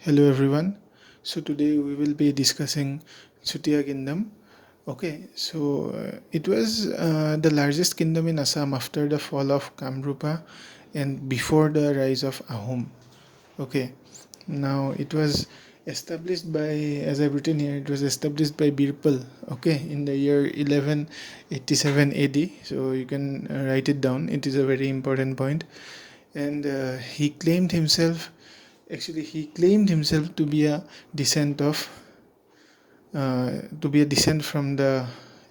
Hello everyone. So today we will be discussing Chutiya Kingdom. Okay, so it was the largest kingdom in Assam after the fall of Kamrupa and before the rise of Ahom. Okay, now it was established by, as I've written here, it was established by Birpal. Okay, in the year 1187 AD. So you can write it down. It is a very important point. And he claimed himself to be a descent of to be a descent from the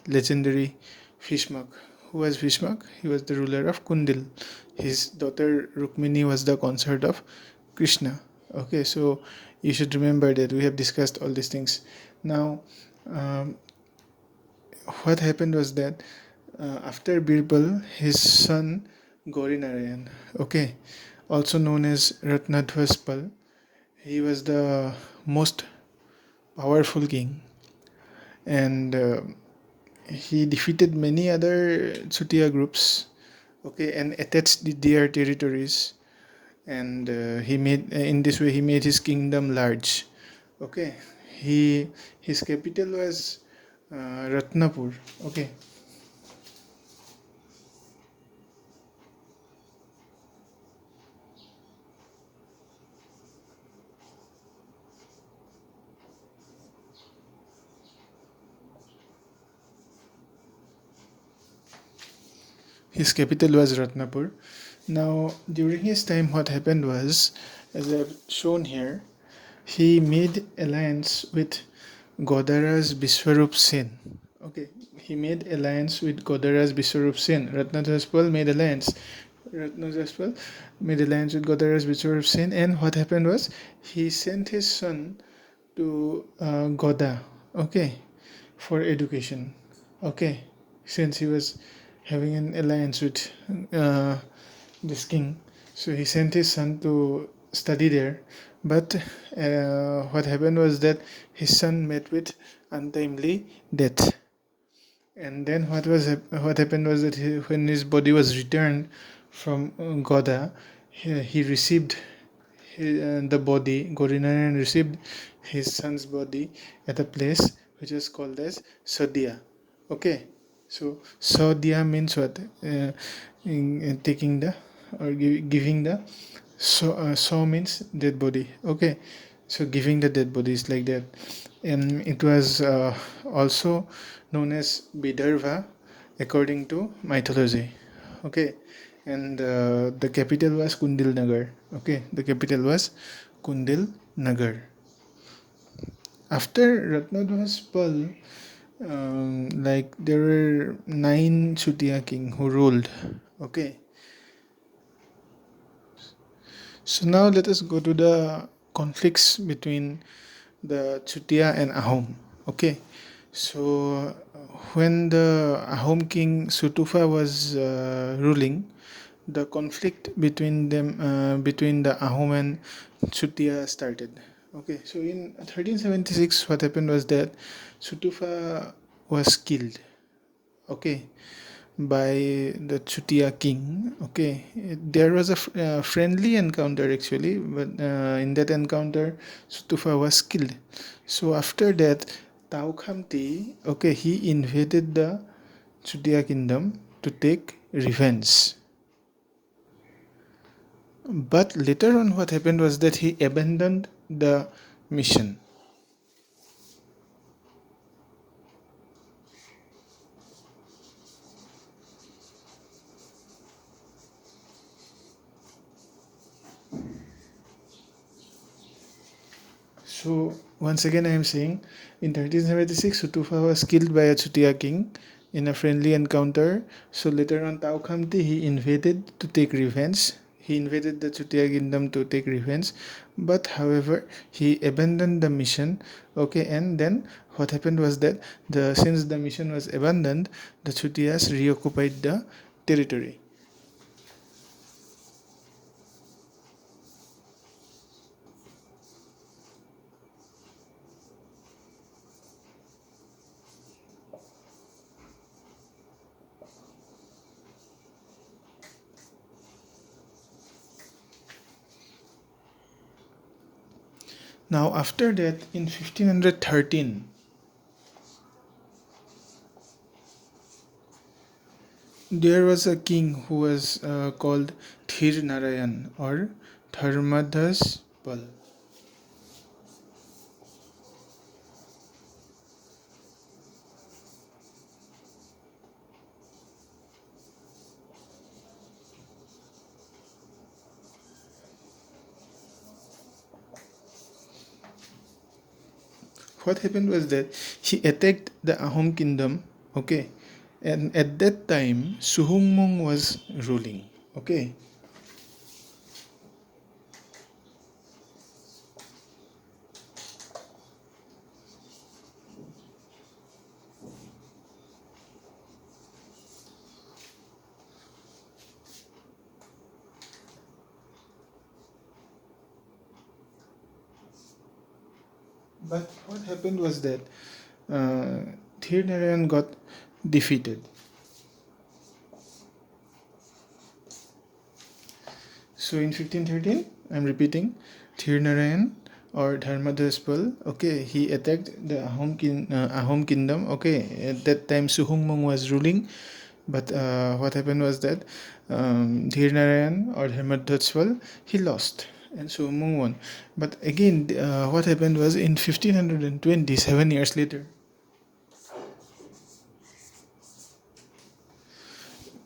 legendary Fishmak. Who was Fishmak? He was the ruler of Kundil. His daughter Rukmini was the consort of Krishna. Okay, so you should remember that we have discussed all these things. Now, um, what happened was that after Birbal, his son Gorinarayan, okay, also known as Ratnadhwaspal, he was the most powerful king, and he defeated many other Chutiya groups, okay, and attached their territories, and he made in this way he made his kingdom large. Okay, he his capital was Ratnapur. Okay, his capital was Ratnapur. Now, during his time, what happened was, as I've shown here, he made alliance with Godara's Biswarup Sen. Okay, he made alliance with Godara's Biswarup Sen. Ratnadhaspal made alliance. Ratnadhaspal made alliance with Godara's Biswarup Sen, and what happened was he sent his son to Goda. Okay, for education. Okay, since he was having an alliance with uh, this king, so he sent his son to study there. But what happened was that his son met with untimely death. And then what happened was that when his body was returned from Goda, he received the body. Gorinaran received his son's body at a place which is called as Sadiya. Okay, so Sadiya means what? Taking the or giving the so means dead body. Okay, so giving the dead body is like that, and it was also known as Bidharva according to mythology. Okay, and the capital was Kundil Nagar. Okay, the capital was Kundil Nagar. After Ratnadhwaspal, like there were 9 Chutiya king who ruled. Okay, so now let us go to the conflicts between the Chutiya and Ahom. Okay, so when the Ahom king Sutufa was ruling, the conflict between them, between the Ahom and Chutiya started. Okay, so in 1376, what happened was that Sutufa was killed. Okay, by the Chutiya king. Okay, there was a friendly encounter actually, but in that encounter, Sutufa was killed. So after that, Tau Khamti, okay, he invaded the Chutiya kingdom to take revenge. But later on, what happened was that he abandoned the mission. So once again, I am saying, in 1376, Sutufa was killed by a Chutiya king in a friendly encounter. So later on, Tau Khamti he invaded to take revenge. He invaded the Chutiya kingdom to take revenge, but however, he abandoned the mission. Okay, and then what happened was that since the mission was abandoned, the Chutiyas reoccupied the territory. Now after that, in 1513, there was a king who was called Thir Narayan or Dharmadhas Pal. What happened was that he attacked the Ahom kingdom, okay, and at that time Suhumung was ruling, okay. But what happened was that Dhir Narayan got defeated. So in 1513, I'm repeating, Dhir Narayan or Dharmadhaspal, okay, he attacked the Ahom kingdom, okay. At that time Suhumung was ruling, but what happened was that Dhir Narayan or Dharmadhaspal, he lost and Suhumung won. But again, what happened was in 1520, 7 years later,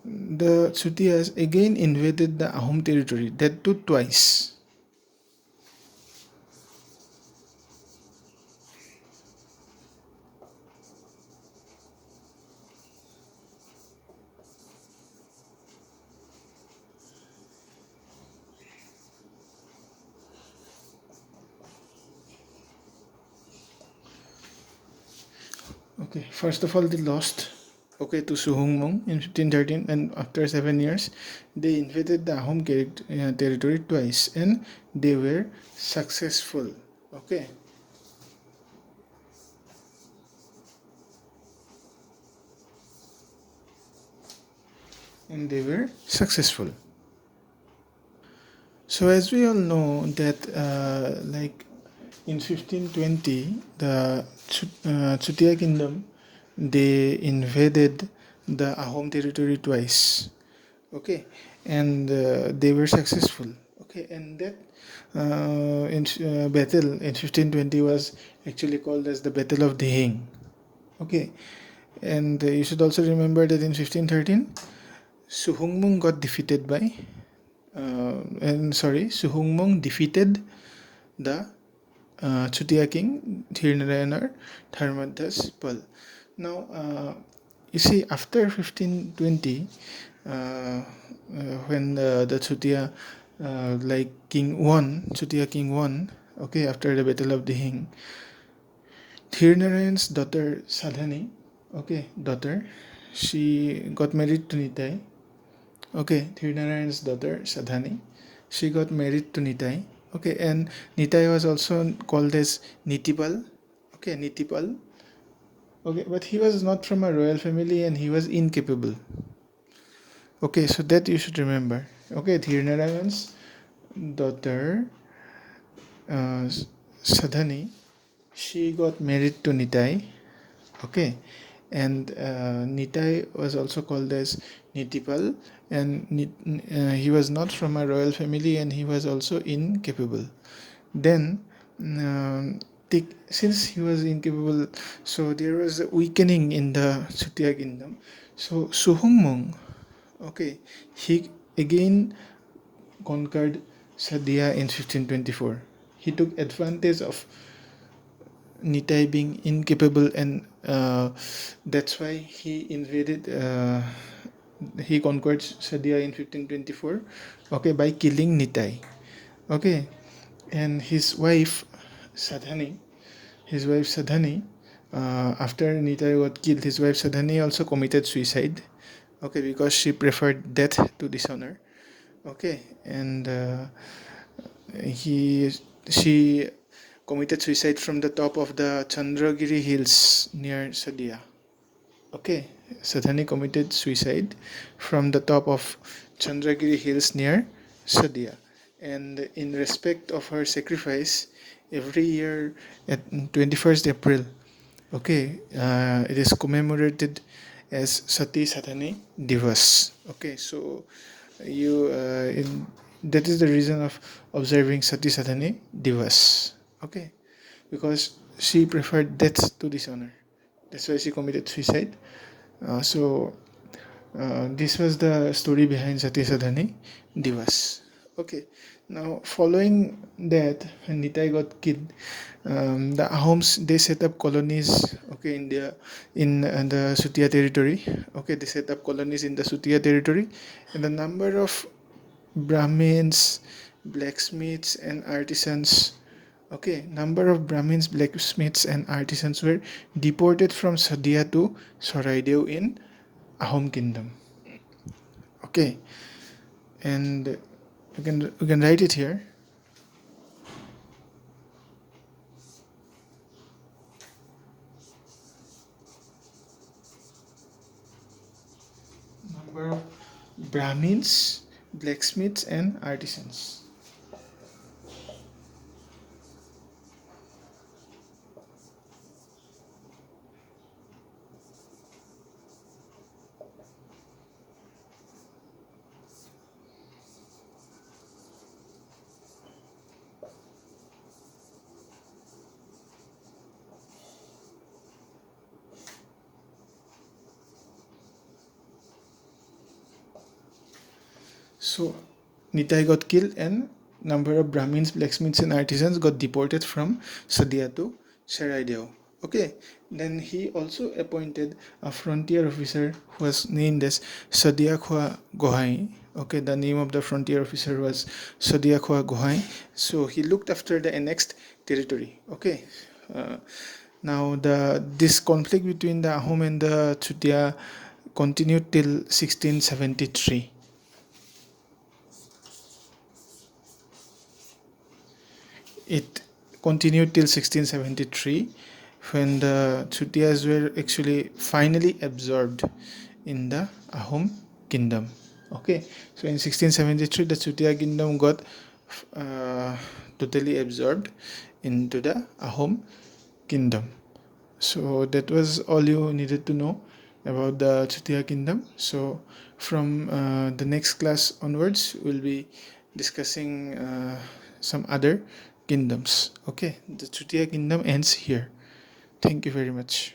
the Chutiyas again invaded the Ahom territory, that too twice. Okay, first of all, they lost, okay, to Suhumung in 1513, and after 7 years, they invaded the Ahom territory twice, and they were successful. Okay, and they were successful. So as we all know that, like in 1520, the Chutiya kingdom, they invaded the Ahom territory twice. Okay, and they were successful. Okay, and that battle in 1520 was actually called as the Battle of Dihing. Okay, and you should also remember that in 1513, Suhungmung got defeated by Suhungmung defeated the Chutiya king Dhirnarayanar Dharmadhas Pal. Now, you see, after 1520, when the Chutiya Chutiya king won, okay, after the Battle of Dihing, Dhirnarayan's daughter Sadhani, okay, she got married to Nitai. Okay, Dhirnarayan's daughter Sadhani, she got married to Nitai. Okay, and Nitai was also called as Nitipal. Okay, Nitipal. Okay, but he was not from a royal family and he was incapable. Okay, so that you should remember. Okay, Dhirnarayan's daughter uh, Sadhani, she got married to Nitai. Okay, and Nitai was also called as Nitipal, and he was not from a royal family and he was also incapable. Then, since he was incapable, so there was a weakening in the Chutiya kingdom. So Suhumung, okay, he again conquered Sadia in 1524. He took advantage of Nitai being incapable, and that's why he invaded. He conquered Sadia in 1524. Okay, by killing Nitai. Okay, and Sadhani, his wife Sadhani, after Nitai got killed, his wife Sadhani also committed suicide. Okay, because she preferred death to dishonor. Okay, and he she committed suicide from the top of the Chandragiri hills near Sadia. Okay, Sadhani committed suicide from the top of Chandragiri hills near Sadia. and in respect of her sacrifice, every year at 21st April, okay, it is commemorated as Sati Sadhani Divas. Okay, so that is the reason of observing Sati Sadhani Divas. Okay, because she preferred death to dishonor. That's why she committed suicide. This was the story behind Sati Sadhani Divas. Okay, now following that, when Nitai got killed, the Ahoms they set up colonies. Okay, in the Chutiya territory. Okay, they set up colonies in the Chutiya territory, and the number of Brahmins, blacksmiths, and artisans. Okay, number of Brahmins, blacksmiths, and artisans were deported from Sadia to Saraideo in Ahom kingdom. Okay, and we can write it here. Number of Brahmins, blacksmiths, and artisans. So Nitai got killed, and number of Brahmins, blacksmiths, and artisans got deported from Sadia to Seraideo. Okay, then he also appointed a frontier officer who was named as Sadia Khwa Gohai. Okay, the name of the frontier officer was Sadia Khwa Gohai. So he looked after the annexed territory. Okay, now this conflict between the Ahom and the Chutiya continued till 1673. It continued till 1673, when the Chutiyas were actually finally absorbed in the Ahom kingdom. Okay, so in 1673 the Chutiya kingdom got totally absorbed into the Ahom kingdom. So that was all you needed to know about the Chutiya kingdom. So from the next class onwards, we'll be discussing some other kingdoms. Okay, the Chutiya kingdom ends here. Thank you very much.